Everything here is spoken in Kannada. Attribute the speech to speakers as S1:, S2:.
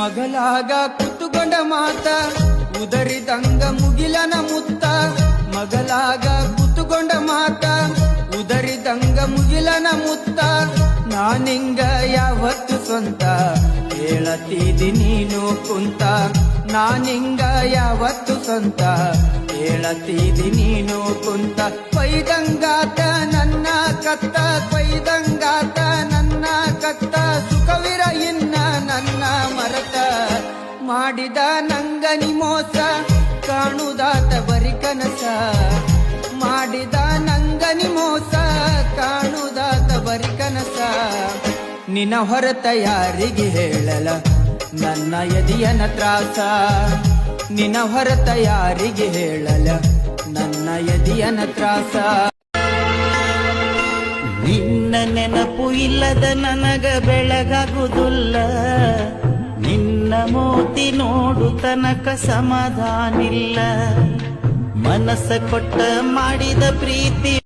S1: ಮಗಲಾಗ ಕುತ್ತುಕೊಂಡ ಮಾತ ಉದರಿದಂಗ ಮುಗಿಲನ ಮುತ್ತ ಮಗಲಾಗ ಕುತ್ತುಕೊಂಡ ಮಾತ ಉದರಿದಂಗ ಮುಗಿಲನ ಮುತ್ತ ನಾನಿಂಗ ಯಾವತ್ತು ಸ್ವಂತ ಹೇಳತೀದಿ ನೀನು ಕುಂತ ನಾನಿಂಗ ಯಾವತ್ತು ಸ್ವಂತ ಹೇಳತೀದಿ ನೀನು ಕುಂತ ಪೈದಂಗಾತ ನನ್ನ ಕತ್ತ ಪೈದಂಗಾತ ನನ್ನ ಕತ್ತ ಸುಖವಿರ ಇನ್ನ ನನ್ನ ಮರತ ಮಾಡಿದ ನಂಗನಿ ಮೋಸ ಕಾಣುದಾತ ಬರಿ ಕನಸ ಮಾಡಿದ ನಂಗನಿ ಮೋಸ ಕಾಣುದಾತ ಬರಿ ಕನಸ ನಿನ್ನ ಹೊರತ ಯಾರಿಗೆ ಹೇಳಲ ನನ್ನ ಎದಿಯನ ತ್ರಾಸ ನಿನ್ನ ಹೊರತ ಯಾರಿಗೆ ಹೇಳಲ ನನ್ನ ಎದಿಯನ ತ್ರಾಸ
S2: ನಿನ್ನ ನೆನಪು ಇಲ್ಲದ ನನಗ ಬೆಳಗಾಗುವುದಿಲ್ಲ ನಿನ್ನ ಮೋತಿ ನೋಡು ತನಕ ಸಮಾಧಾನಿಲ್ಲ ಮನಸ್ಸ ಕೊಟ್ಟ ಮಾಡಿದ ಪ್ರೀತಿ